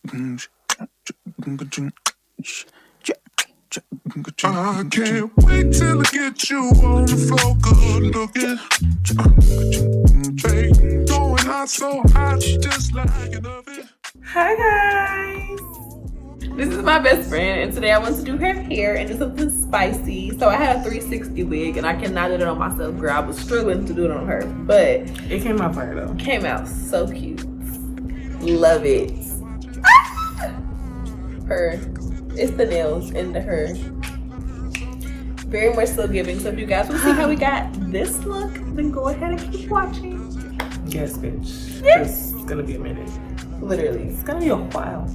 I can't wait till I get you on the floor, good looking. Going hot, so hot, just like an oven. Hi guys, this is my best friend, and today I want to do her hair and do something spicy. So I had a 360 wig, and I cannot do it on myself, girl. I was struggling to do it on her, but it came out fire though. Came out so cute. Love it. It's the nails into her. Very much so giving. So if you guys want to see how we got this look, then go ahead and keep watching. Yes, bitch. Yes. It's gonna be a minute. Literally, it's gonna be a while.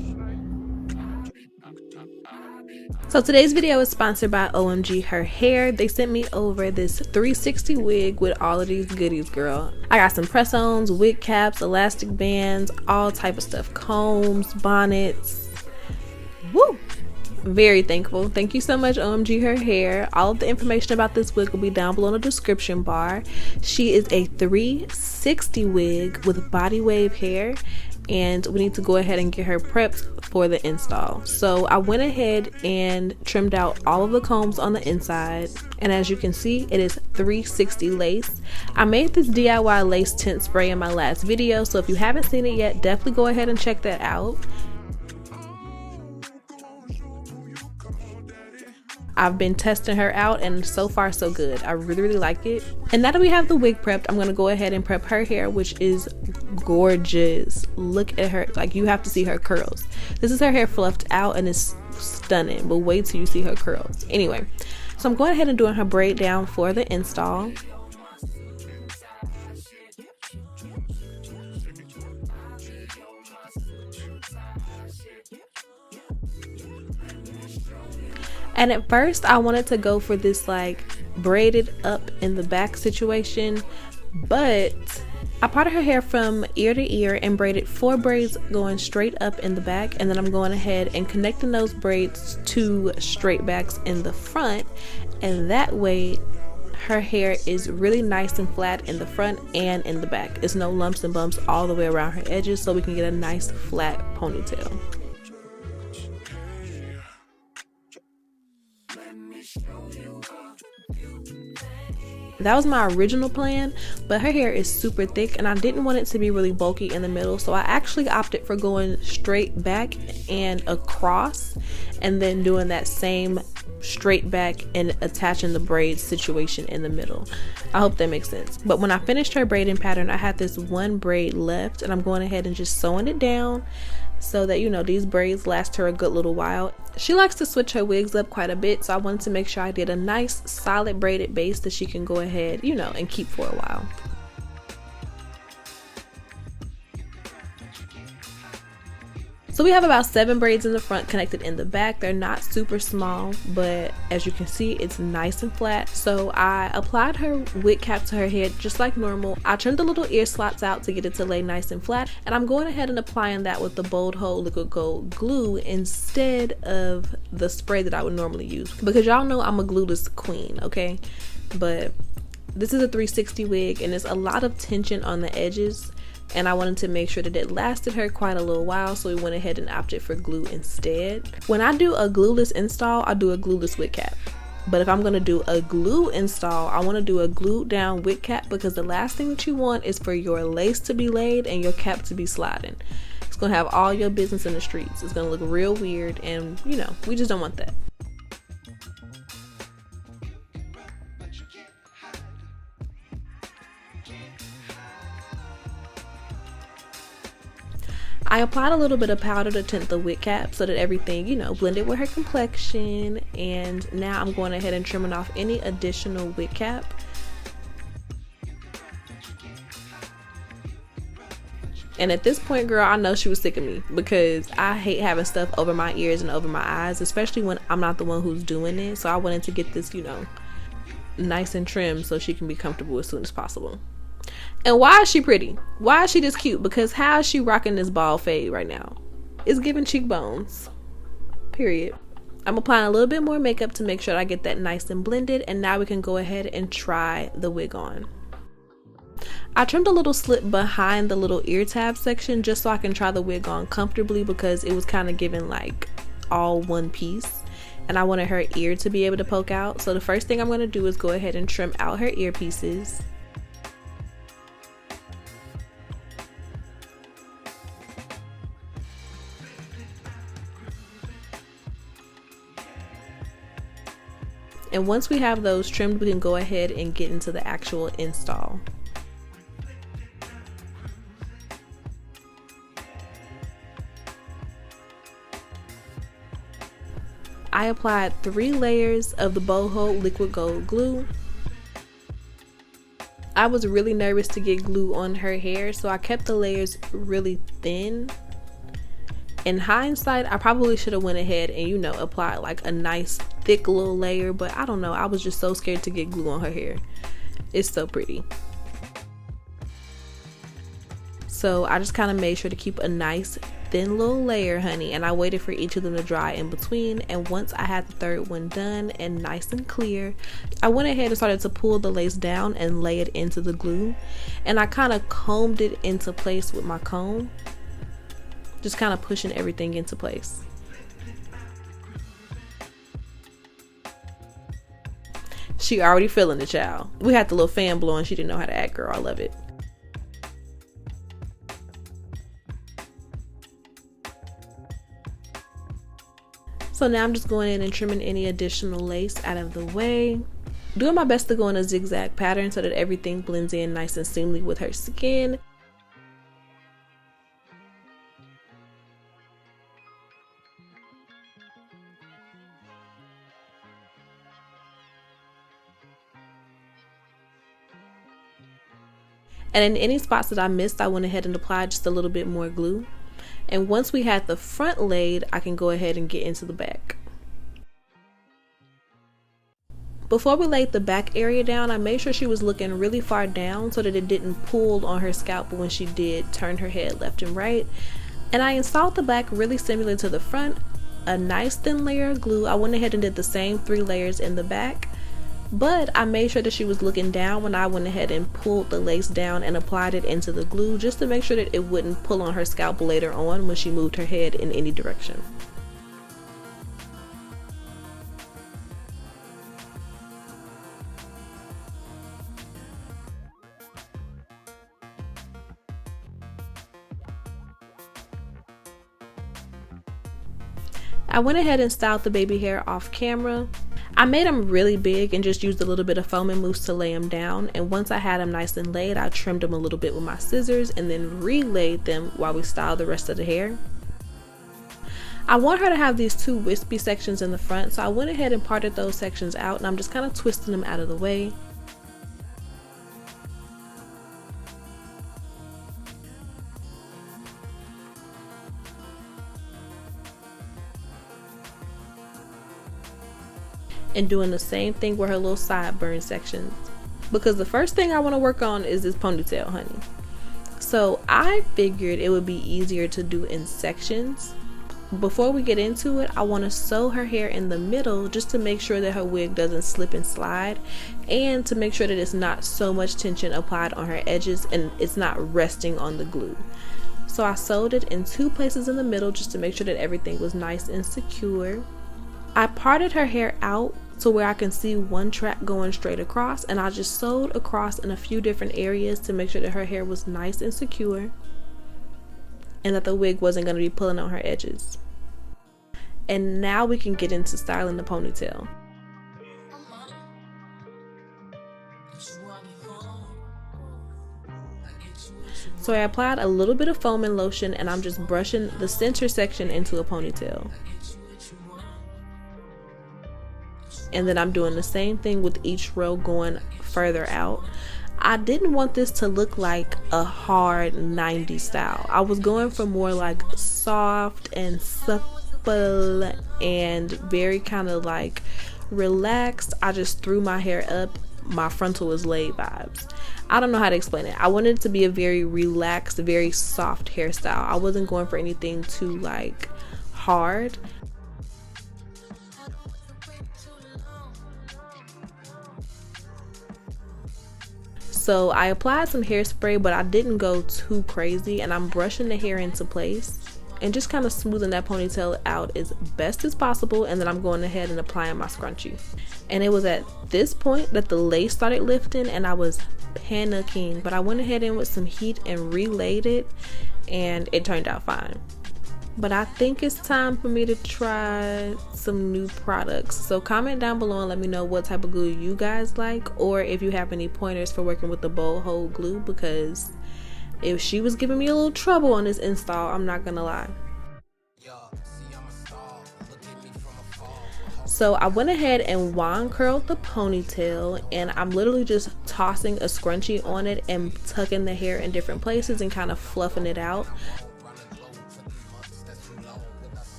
So today's video is sponsored by OmgHerHair. They sent me over this 360 wig with all of these goodies, girl. I got some press-ons, wig caps, elastic bands, all type of stuff, combs, bonnets. Woo! Very thankful. Thank you so much, OmgHerHair. All of the information about this wig will be down below in the description bar. She is a 360 wig with body wave hair, and we need to go ahead and get her prepped for the install. So I went ahead and trimmed out all of the combs on the inside, and as you can see, it is 360 lace. I made this DIY lace tint spray in my last video, so if you haven't seen it yet, definitely go ahead and check that out. I've been testing her out, and so far so good. I really like it. And now that we have the wig prepped, I'm gonna go ahead and prep her hair, which is gorgeous. Look at her, like, you have to see her curls. This is her hair fluffed out and it's stunning, but wait till you see her curls. Anyway, so I'm going ahead and doing her braid down for the install. And at first I wanted to go for this like braided up in the back situation, but I parted her hair from ear to ear and braided 4 braids going straight up in the back, and then I'm going ahead and connecting those braids to straight backs in the front, and that way her hair is really nice and flat in the front and in the back. It's no lumps and bumps all the way around her edges, so we can get a nice flat ponytail. That was my original plan, but her hair is super thick and I didn't want it to be really bulky in the middle, so I actually opted for going straight back and across, and then doing that same straight back and attaching the braid situation in the middle. I hope that makes sense. But when I finished her braiding pattern, I had this one braid left, and I'm going ahead and just sewing it down so that, you know, these braids last her a good little while. She likes to switch her wigs up quite a bit, so I wanted to make sure I did a nice solid braided base that she can go ahead, you know, and keep for a while. So we have about 7 braids in the front connected in the back. They're not super small, but as you can see, it's nice and flat. So I applied her wig cap to her head just like normal. I trimmed the little ear slots out to get it to lay nice and flat, and I'm going ahead and applying that with the Bold Hold Liquid Gold glue instead of the spray that I would normally use, because y'all know I'm a glueless queen, okay? But this is a 360 wig and there's a lot of tension on the edges, and I wanted to make sure that it lasted her quite a little while, so we went ahead and opted for glue instead. When I do a glueless install, I do a glueless wig cap. But if I'm going to do a glue install, I want to do a glued down wig cap, because the last thing that you want is for your lace to be laid and your cap to be sliding. It's going to have all your business in the streets. It's going to look real weird, and you know, we just don't want that. I applied a little bit of powder to tint the wig cap so that everything, you know, blended with her complexion, and now I'm going ahead and trimming off any additional wig cap. And at this point, girl, I know she was sick of me, because I hate having stuff over my ears and over my eyes, especially when I'm not the one who's doing it. So I wanted to get this, you know, nice and trimmed so she can be comfortable as soon as possible. And why is she pretty? Why is she this cute? Because how is she rocking this bald fade right now? It's giving cheekbones, period. I'm applying a little bit more makeup to make sure I get that nice and blended, and now we can go ahead and try the wig on. I trimmed a little slip behind the little ear tab section just so I can try the wig on comfortably, because it was kind of giving like all one piece and I wanted her ear to be able to poke out. So the first thing I'm going to do is go ahead and trim out her earpieces. And once we have those trimmed, we can go ahead and get into the actual install. I applied 3 layers of the Boho liquid gold glue. I was really nervous to get glue on her hair, so I kept the layers really thin. In hindsight, I probably should have went ahead and, you know, applied like a nice thick little layer, but I don't know, I was just so scared to get glue on her hair. It's so pretty. So I just kind of made sure to keep a nice thin little layer, honey, and I waited for each of them to dry in between. And once I had the third one done and nice and clear, I went ahead and started to pull the lace down and lay it into the glue, and I kind of combed it into place with my comb, just kind of pushing everything into place. She already feeling the child. We had the little fan blowing. She didn't know how to act, girl. I love it. So now I'm just going in and trimming any additional lace out of the way. Doing my best to go in a zigzag pattern so that everything blends in nice and seamlessly with her skin. And in any spots that I missed, I went ahead and applied just a little bit more glue. And once we had the front laid, I can go ahead and get into the back. Before we laid the back area down, I made sure she was looking really far down so that it didn't pull on her scalp when she did turn her head left and right. And I installed the back really similar to the front, a nice thin layer of glue. I went ahead and did the same 3 layers in the back. But I made sure that she was looking down when I went ahead and pulled the lace down and applied it into the glue, just to make sure that it wouldn't pull on her scalp later on when she moved her head in any direction. I went ahead and styled the baby hair off camera. I made them really big and just used a little bit of foam and mousse to lay them down, and once I had them nice and laid, I trimmed them a little bit with my scissors and then relayed them while we styled the rest of the hair. I want her to have these 2 wispy sections in the front, so I went ahead and parted those sections out, and I'm just kind of twisting them out of the way. And doing the same thing with her little sideburn sections, because the first thing I want to work on is this ponytail, honey. So I figured it would be easier to do in sections. Before we get into it, I want to sew her hair in the middle just to make sure that her wig doesn't slip and slide, and to make sure that it's not so much tension applied on her edges and it's not resting on the glue. So I sewed it in 2 places in the middle just to make sure that everything was nice and secure. I parted her hair out to where I can see one track going straight across, and I just sewed across in a few different areas to make sure that her hair was nice and secure and that the wig wasn't going to be pulling on her edges. And now we can get into styling the ponytail. So I applied a little bit of foam and lotion, and I'm just brushing the center section into a ponytail. And then I'm doing the same thing with each row going further out. I didn't want this to look like a hard 90s style. I was going for more like soft and supple and very kind of like relaxed. I just threw my hair up, my frontal is laid vibes. I don't know how to explain it. I wanted it to be a very relaxed, very soft hairstyle. I wasn't going for anything too like hard. So I applied some hairspray, but I didn't go too crazy, and I'm brushing the hair into place and just kind of smoothing that ponytail out as best as possible, and then I'm going ahead and applying my scrunchie. And it was at this point that the lace started lifting and I was panicking, but I went ahead and with some heat and relayed it, and it turned out fine. But I think it's time for me to try some new products. So comment down below and let me know what type of glue you guys like, or if you have any pointers for working with the bowl hold glue, because if she was giving me a little trouble on this install, I'm not gonna lie. So I went ahead and wand curled the ponytail, and I'm literally just tossing a scrunchie on it and tucking the hair in different places and kind of fluffing it out.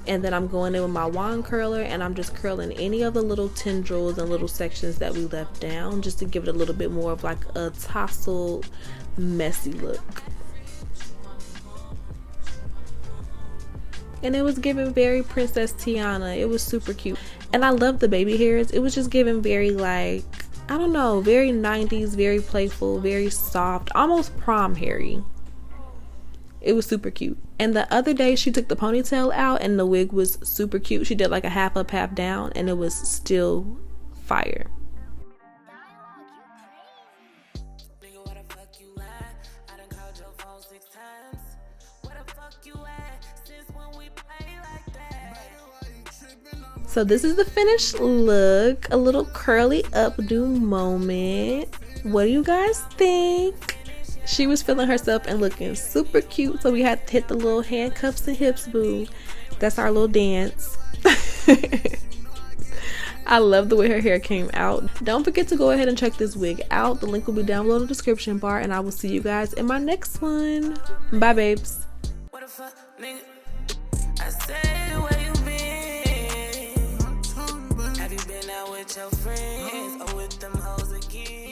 And then I'm going in with my wand curler and I'm just curling any of the little tendrils and little sections that we left down, just to give it a little bit more of like a tousled, messy look. And it was giving very Princess Tiana. It was super cute. And I love the baby hairs. It was just giving very, like, I don't know, very 90s, very playful, very soft, almost prom hairy. It was super cute. And the other day she took the ponytail out and the wig was super cute. She did like a half up, half down, and it was still fire. So this is the finished look, a little curly updo moment. What do you guys think? She was feeling herself and looking super cute, so we had to hit the little handcuffs and hips, boo. That's our little dance. I love the way her hair came out. Don't forget to go ahead and check this wig out. The link will be down below in the description bar, and I will see you guys in my next one. Bye, babes. What the fuck, nigga? I said, where you been? Have you been out with your friends or with them hoes again?